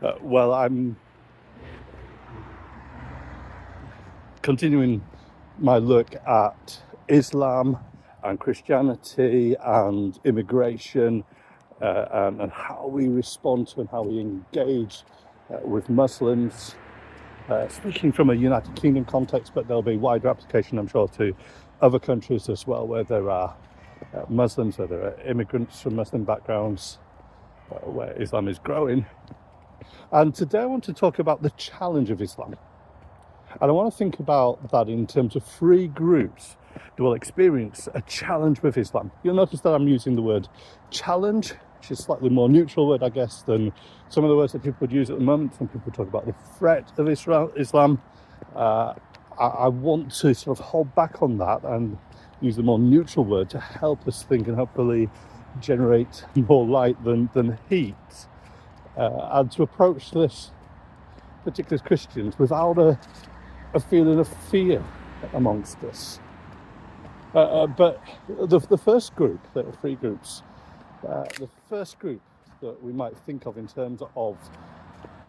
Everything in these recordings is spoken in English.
Well, I'm continuing my look at Islam and Christianity and immigration and how we respond to and how we engage with Muslims. Speaking from a United Kingdom context, but there'll be wider application, I'm sure, to other countries as well, where there are Muslims, where there are immigrants from Muslim backgrounds, where Islam is growing. And today I want to talk about the challenge of Islam. And I want to think about that in terms of three groups that will experience a challenge with Islam. You'll notice that I'm using the word challenge, which is a slightly more neutral word, I guess, than some of the words that people would use at the moment. Some people talk about the threat of Islam. I want to sort of hold back on that and use the more neutral word to help us think and hopefully generate more light than heat. And to approach this, particularly as Christians, without a feeling of fear amongst us. But the first group, there are three groups. The first group that we might think of in terms of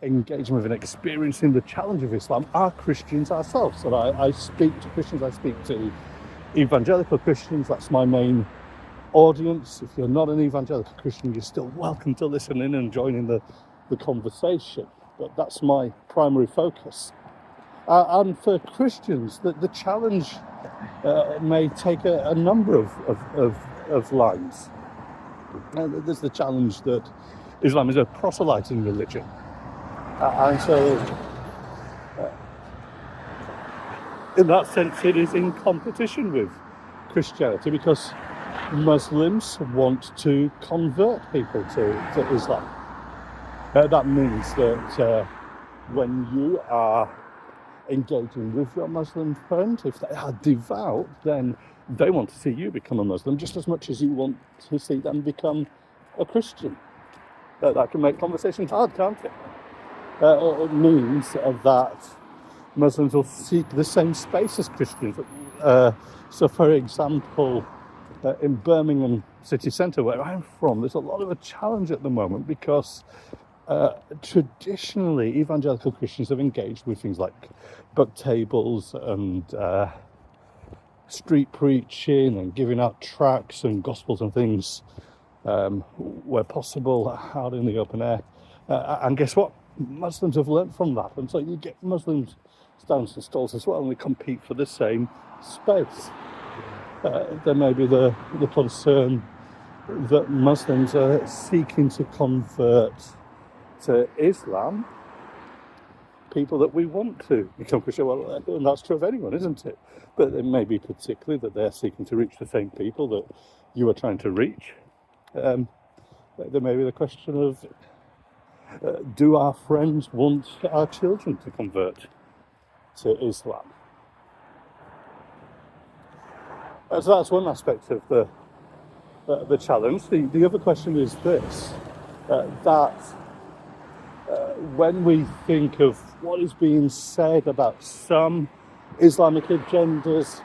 engaging with and experiencing the challenge of Islam are Christians ourselves. So I speak to Christians, I speak to evangelical Christians. That's my main audience. If you're not an evangelical Christian, you're still welcome to listen in and join in the conversation. But that's my primary focus. And for Christians, the challenge may take a number of lines. There's the challenge that Islam is a proselyting religion. And so, in that sense, it is in competition with Christianity because Muslims want to convert people to Islam. That means that when you are engaging with your Muslim friend, if they are devout, then they want to see you become a Muslim just as much as you want to see them become a Christian. That can make conversations hard, can't it? It means that Muslims will seek the same space as Christians. So, for example, in Birmingham city centre, where I'm from, there's a lot of a challenge at the moment because traditionally evangelical Christians have engaged with things like book tables and street preaching and giving out tracts and gospels and things where possible out in the open air. And guess what? Muslims have learnt from that, and so you get Muslims stands and stalls as well, and they compete for the same space. There may be the concern that Muslims are seeking to convert to Islam people that we want to become Christian. Well, and that's true of anyone, isn't it? But it may be particularly that they're seeking to reach the same people that you are trying to reach. There may be the question of do our friends want our children to convert to Islam? So that's one aspect of the challenge. The other question is this, that when we think of what is being said about some Islamic agendas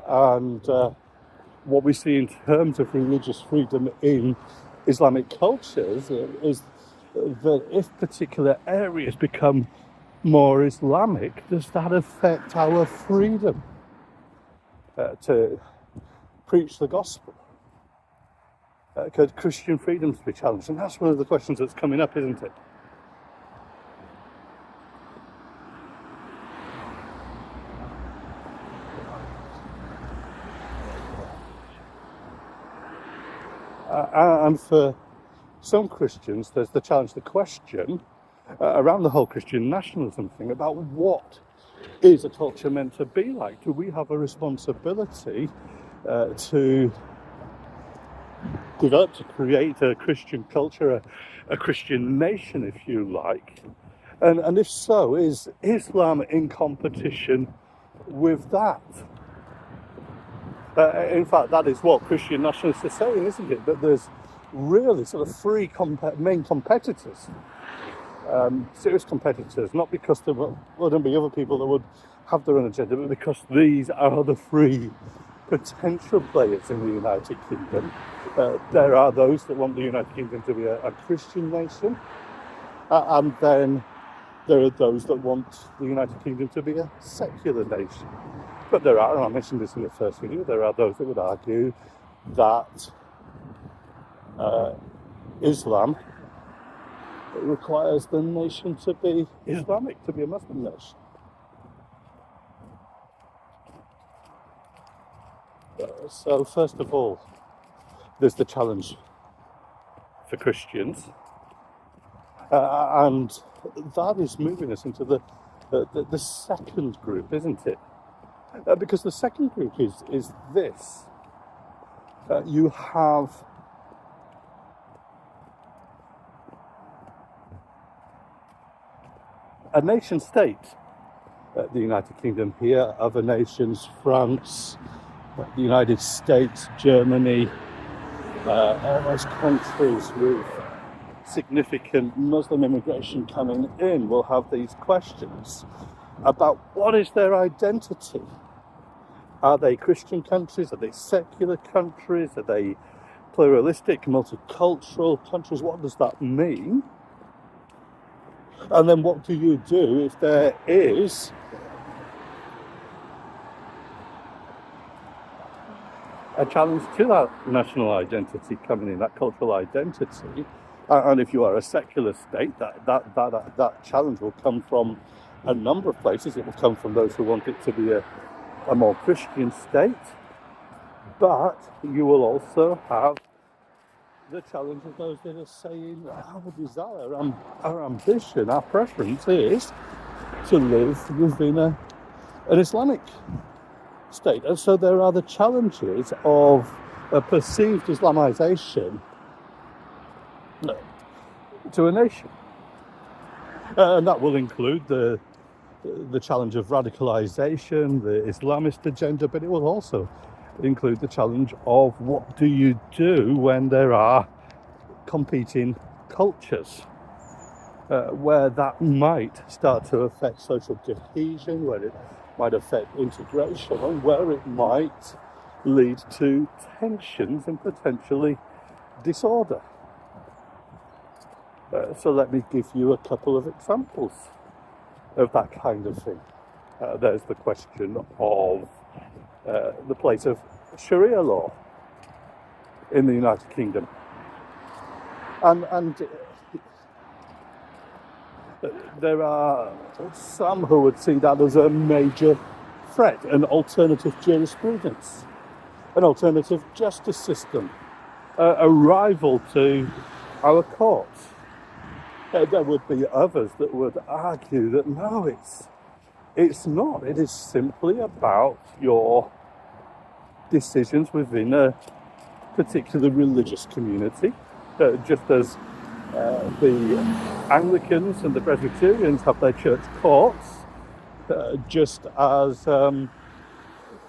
and what we see in terms of religious freedom in Islamic cultures is that if particular areas become more Islamic, does that affect our freedom to preach the gospel? Could Christian freedoms be challenged? And that's one of the questions that's coming up, isn't it? And for some Christians, there's the challenge, the question around the whole Christian nationalism thing about what is a culture meant to be like? Do we have a responsibility to develop, to create a Christian culture, a Christian nation, if you like? And if so, is Islam in competition with that? In fact, that is what Christian nationalists are saying, isn't it? That there's really sort of three main competitors, serious competitors, not because there wouldn't be other people that would have their own agenda, but because these are the three potential players in the United Kingdom. There are those that want the United Kingdom to be a Christian nation, and then there are those that want the United Kingdom to be a secular nation. But there are, and I mentioned this in the first video, there are those that would argue that Islam requires the nation to be Islamic, to be a Muslim nation. So first of all, there's the challenge for Christians, and that is moving us into the second group, isn't it? Because the second group is this. You have a nation state, the United Kingdom here, other nations, France, the United States, Germany, all those countries with significant Muslim immigration coming in will have these questions about what is their identity. Are they Christian countries? Are they secular countries? Are they pluralistic, multicultural countries? What does that mean? And then what do you do if there is a challenge to that national identity coming in, that cultural identity? And if you are a secular state, that challenge will come from a number of places. It will come from those who want it to be a more Christian state, but you will also have the challenge of those that are saying our desire, our ambition, our preference is to live within an Islamic state. And so there are the challenges of a perceived Islamization to a nation. And that will include the challenge of radicalization, the Islamist agenda, but it will also include the challenge of what do you do when there are competing cultures, where that might start to affect social cohesion, where it might affect integration, and where it might lead to tensions and potentially disorder. So let me give you a couple of examples of that kind of thing. There's the question of the place of Sharia law in the United Kingdom. And there are some who would see that as a major threat, an alternative jurisprudence, an alternative justice system, a rival to our courts. There would be others that would argue that no, it's not. It is simply about your decisions within a particular religious community, just as the Anglicans and the Presbyterians have their church courts, just as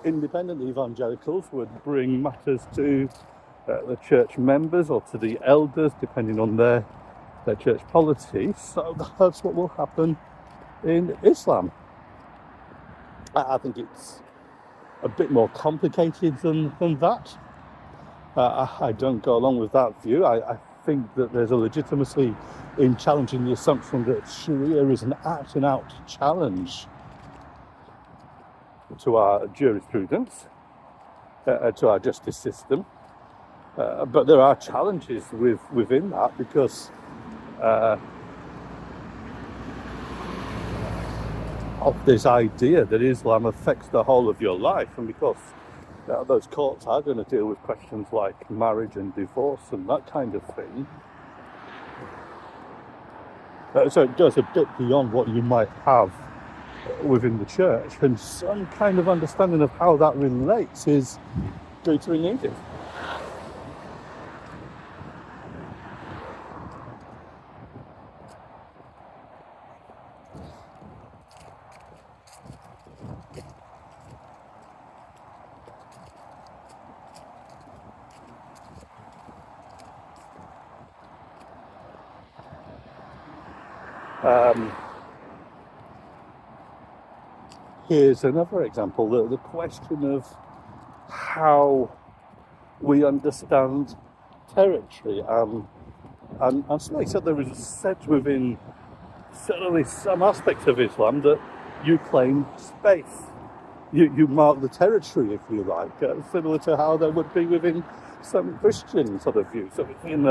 independent evangelicals would bring matters to the church members or to the elders, depending on their church polity. So that's what will happen in Islam. I think it's a bit more complicated than that. I don't go along with that view. I think that there's a legitimacy in challenging the assumption that Sharia is an out-and-out challenge to our jurisprudence, to our justice system. But there are challenges within that because of this idea that Islam affects the whole of your life, and because those courts are going to deal with questions like marriage and divorce and that kind of thing. So it goes a bit beyond what you might have within the church, and some kind of understanding of how that relates is going to be needed. Here's another example, the question of how we understand territory. And so, like I said, there is a set within certainly some aspects of Islam that you claim space. You mark the territory, if you like, similar to how there would be within some Christian sort of views. So in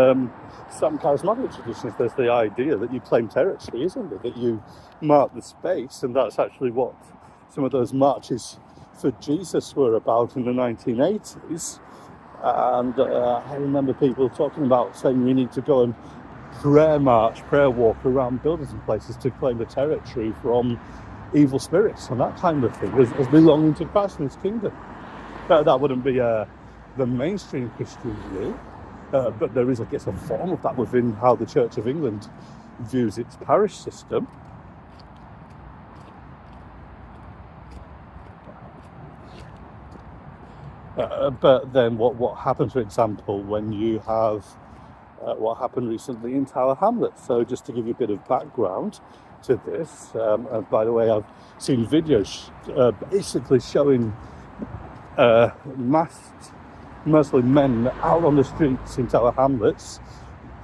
some charismatic traditions, there's the idea that you claim territory, isn't it? That you mark the space, and that's actually what some of those marches for Jesus were about in the 1980s. And I remember people talking about saying we need to go and prayer walk around buildings and places to claim the territory from evil spirits and that kind of thing as belonging to Christ and his kingdom. That wouldn't be the mainstream Christian view, but there is, I guess, a form of that within how the Church of England views its parish system. But then what happens, for example, when you have what happened recently in Tower Hamlets? So just to give you a bit of background to this, and by the way, I've seen videos basically showing masked Muslim men out on the streets in Tower Hamlets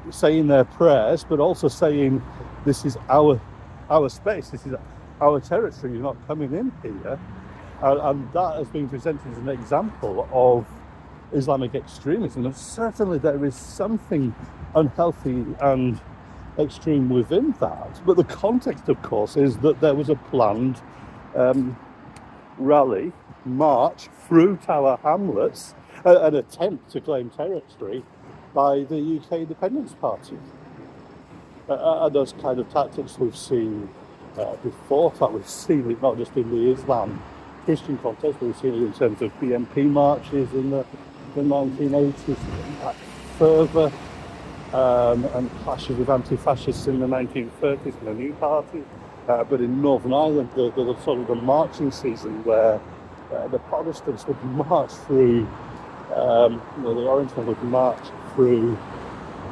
saying their prayers, but also saying this is our space, this is our territory, you're not coming in here. And that has been presented as an example of Islamic extremism. And certainly there is something unhealthy and extreme within that. But the context, of course, is that there was a planned rally, march through Tower Hamlets, an attempt to claim territory by the UK Independence Party. And those kind of tactics we've seen before. In fact, we've seen it not just in the Islam Christian context, but we've seen it in terms of BNP marches in the 1980s, further, and clashes with anti-fascists in the 1930s in the New Party. But in Northern Ireland, the sort of the marching season where the Protestants would march through, the Orangemen would march through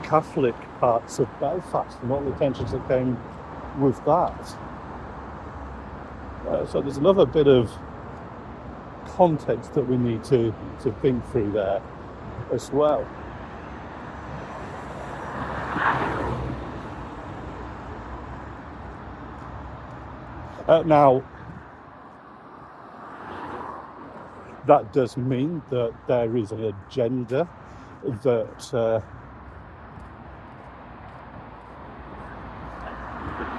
Catholic parts of Belfast, and all the tensions that came with that. So there's another bit of context that we need to think through there as well. Now, that does mean that there is an agenda that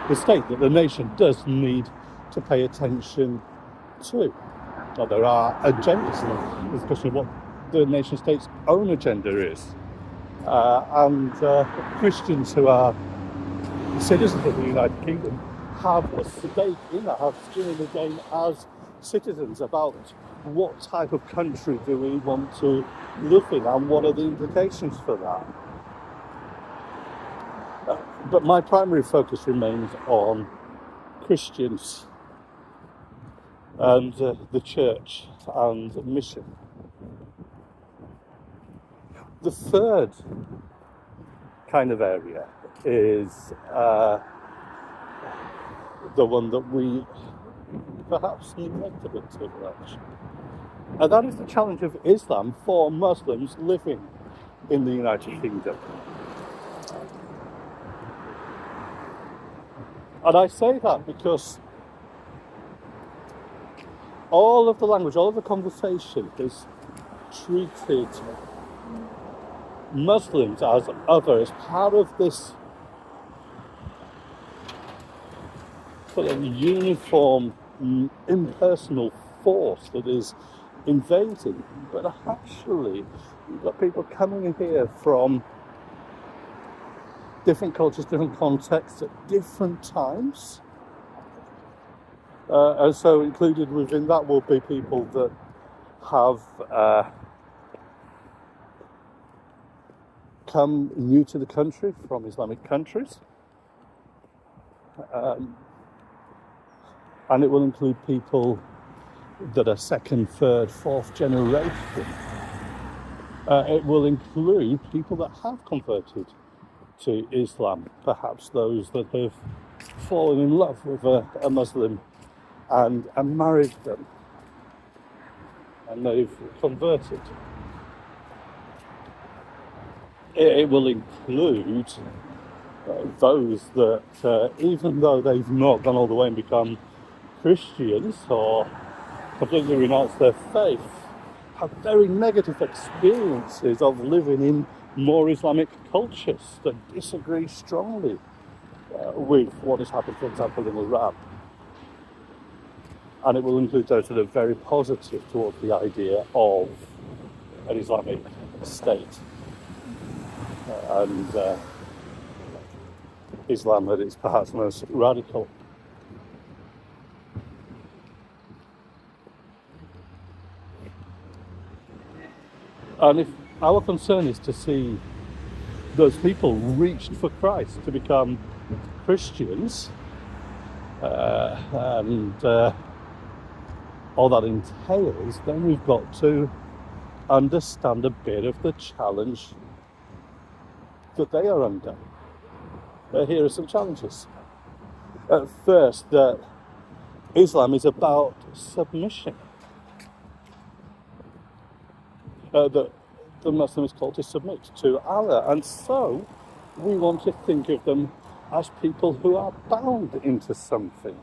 the state, that the nation does need to pay attention to. Now, there are agendas, and there's a question of what the nation state's own agenda is. And Christians who are citizens of the United Kingdom have a stake in that, have skin in the game as citizens about what type of country do we want to live in and what are the implications for that. But my primary focus remains on Christians and the church and mission. The third kind of area is the one that we perhaps neglect a bit too much. And that is the challenge of Islam for Muslims living in the United Kingdom. And I say that because all of the language, all of the conversation has treated Muslims as other, as part of this sort of uniform, impersonal force that is invading. But actually, you've got people coming in here from different cultures, different contexts at different times. And so included within that will be people that have come new to the country from Islamic countries. And it will include people that are second, third, fourth generation. It will include people that have converted to Islam, perhaps those that have fallen in love with a Muslim and married them. and they've converted. It will include those that, even though they've not gone all the way and become Christians or completely renounced their faith, have very negative experiences of living in more Islamic cultures that disagree strongly with what has happened, for example, in Iran. And it will include those that are very positive towards the idea of an Islamic state and Islam at its perhaps most radical. And if our concern is to see those people reached for Christ to become Christians, and all that entails, then we've got to understand a bit of the challenge that they are under. Here are some challenges. First, that Islam is about submission. That the Muslim is called to submit to Allah, and so we want to think of them as people who are bound into something.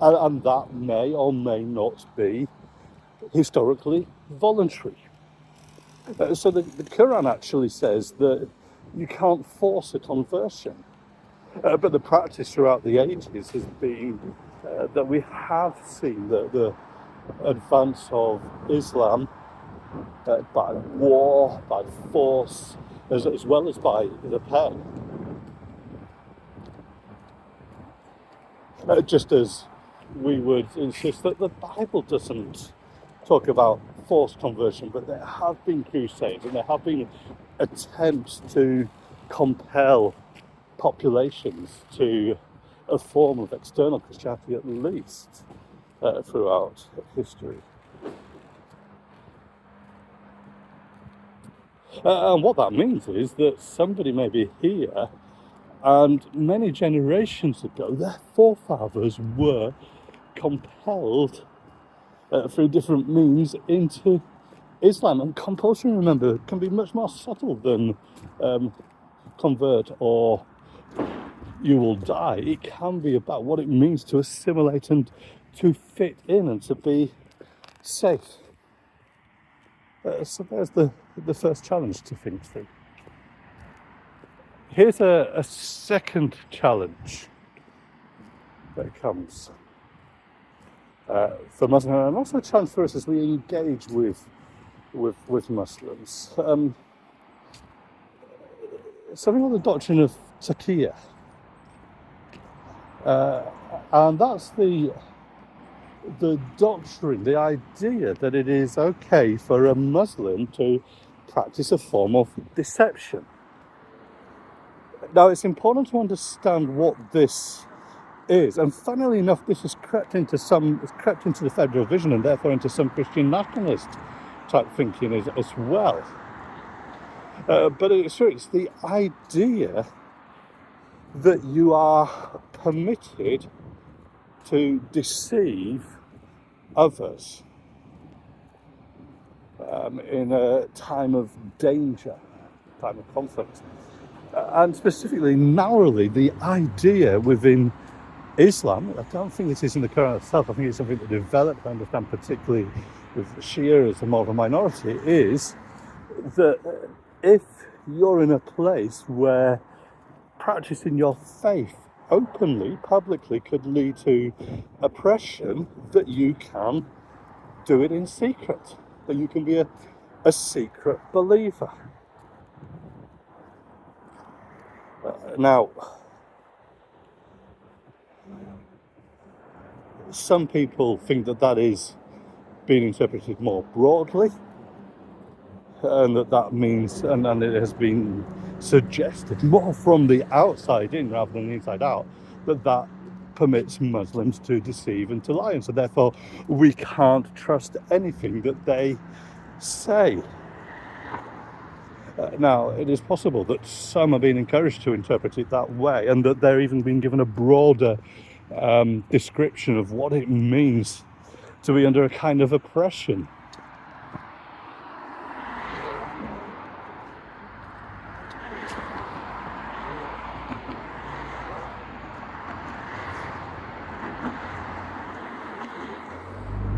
And that may or may not be historically voluntary. So the Quran actually says that you can't force a conversion. But the practice throughout the ages has been that we have seen the advance of Islam by war, by force, as well as by the pen. Just as we would insist that the Bible doesn't talk about forced conversion, but there have been crusades and there have been attempts to compel populations to a form of external Christianity, at least throughout history. And what that means is that somebody may be here, and many generations ago their forefathers were compelled through different means into Islam. And compulsion, remember, can be much more subtle than convert or you will die. It can be about what it means to assimilate and to fit in and to be safe. So there's the first challenge to think through. Here's a second challenge that comes for Muslims, and also a challenge for us as we engage with Muslims. Something called the doctrine of taqiyya. And that's the doctrine, the idea that it is okay for a Muslim to practice a form of deception. Now, it's important to understand what this is, and funnily enough, this has crept into the Federal Vision and therefore into some Christian nationalist type thinking as well. But it's the idea that you are permitted to deceive others in a time of danger, time of conflict. And specifically, narrowly, the idea within Islam, I don't think this is in the Quran itself, I think it's something that developed, I understand, particularly with Shia as a more of a minority, is that if you're in a place where practicing your faith openly, publicly, could lead to oppression, that you can do it in secret, that you can be a secret believer. Now, some people think that is being interpreted more broadly, and that means, and it has been suggested more from the outside in rather than the inside out, that permits Muslims to deceive and to lie, and so therefore we can't trust anything that they say. Now, it is possible that some are being encouraged to interpret it that way, and that they're even being given a broader description of what it means to be under a kind of oppression.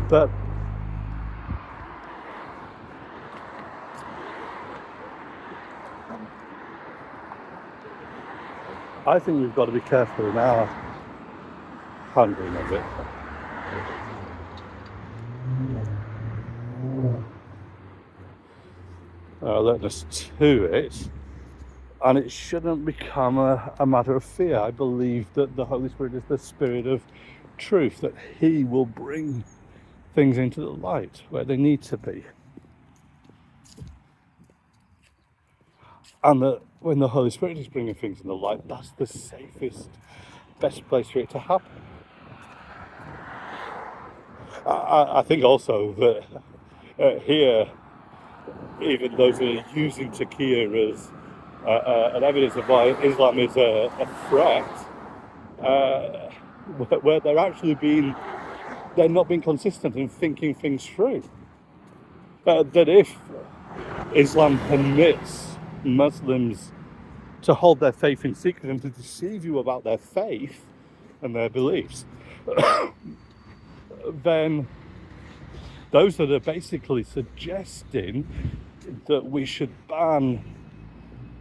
But I think we've got to be careful in our handling of it. Alertness to it, and it shouldn't become a matter of fear. I believe that the Holy Spirit is the Spirit of truth, that He will bring things into the light where they need to be. And that when the Holy Spirit is bringing things in the light, that's the safest, best place for it to happen. I think also that here, even those who are using Taqiyya as an evidence of why Islam is a threat, where they're not being consistent in thinking things through. That if Islam permits Muslims to hold their faith in secret and to deceive you about their faith and their beliefs, then those that are basically suggesting that we should ban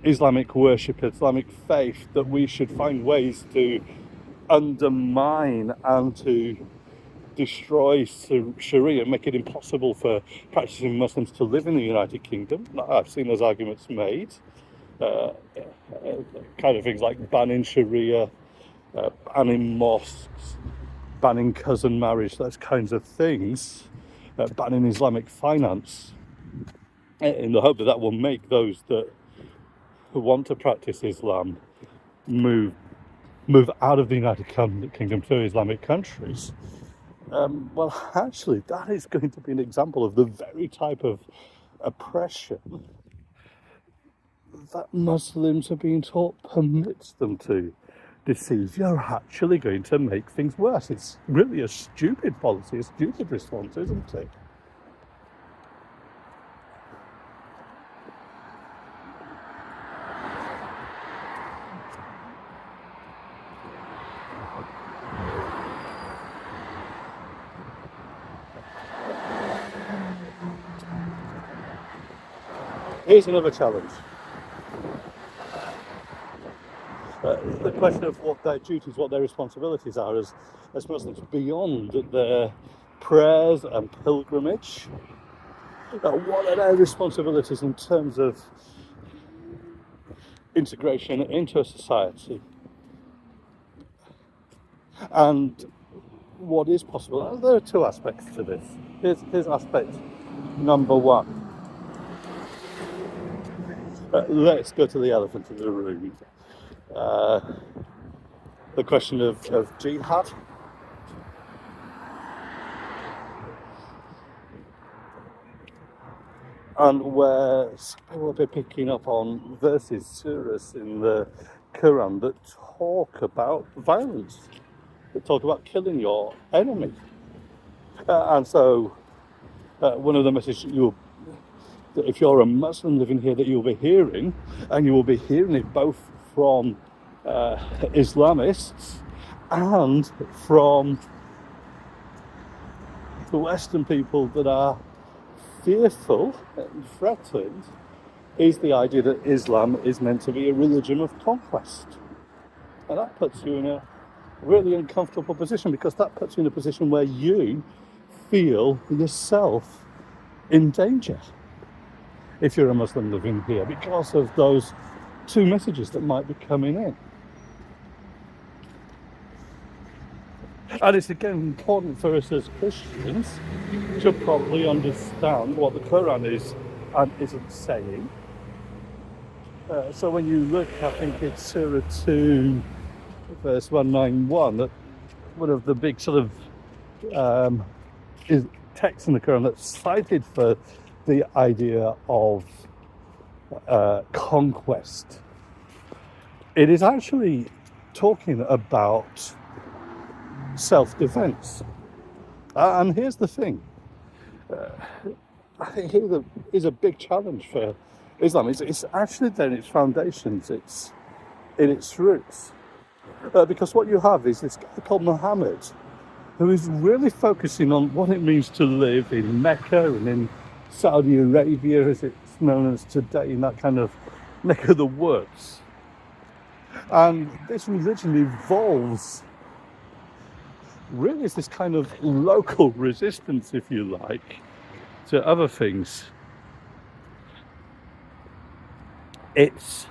Islamic worship, Islamic faith, that we should find ways to undermine and to destroy Sharia, make it impossible for practicing Muslims to live in the United Kingdom. I've seen those arguments made. Kind of things like banning Sharia, banning mosques, banning cousin marriage, those kinds of things, banning Islamic finance, in the hope that will make those that who want to practice Islam move out of the United Kingdom to Islamic countries. Well, actually, that is going to be an example of the very type of oppression that Muslims are being taught permits them to deceive. You're actually going to make things worse. It's really a stupid policy, a stupid response, isn't it? Here's another challenge. The question of what their duties, what their responsibilities are as Muslims beyond their prayers and pilgrimage. What are their responsibilities in terms of integration into a society? And what is possible? There are two aspects to this. Here's aspect number one. Let's go to the elephant in the room. The question of jihad. And where people will be picking up on verses, surahs in the Quran that talk about violence, that talk about killing your enemy. And so one of the messages that if you're a Muslim living here, that you'll be hearing, and you will be hearing it both from Islamists and from the Western people that are fearful and threatened, is the idea that Islam is meant to be a religion of conquest. And that puts you in a really uncomfortable position, because that puts you in a position where you feel yourself in danger if you're a Muslim living here, because of those two messages that might be coming in. And it's again important for us as Christians to properly understand what the Quran is and isn't saying. So when you look, I think it's Surah 2, verse 191, that one of the big sort of is texts in the Quran that's cited for the idea of conquest. It is actually talking about self-defense. And here's the thing. I think here is a big challenge for Islam. It's actually then its foundations, it's in its roots. Because what you have is this guy called Muhammad, who is really focusing on what it means to live in Mecca and in Saudi Arabia, as it's known as today, in that kind of neck of the woods. And this religion evolves really as this kind of local resistance, if you like, to other things. It's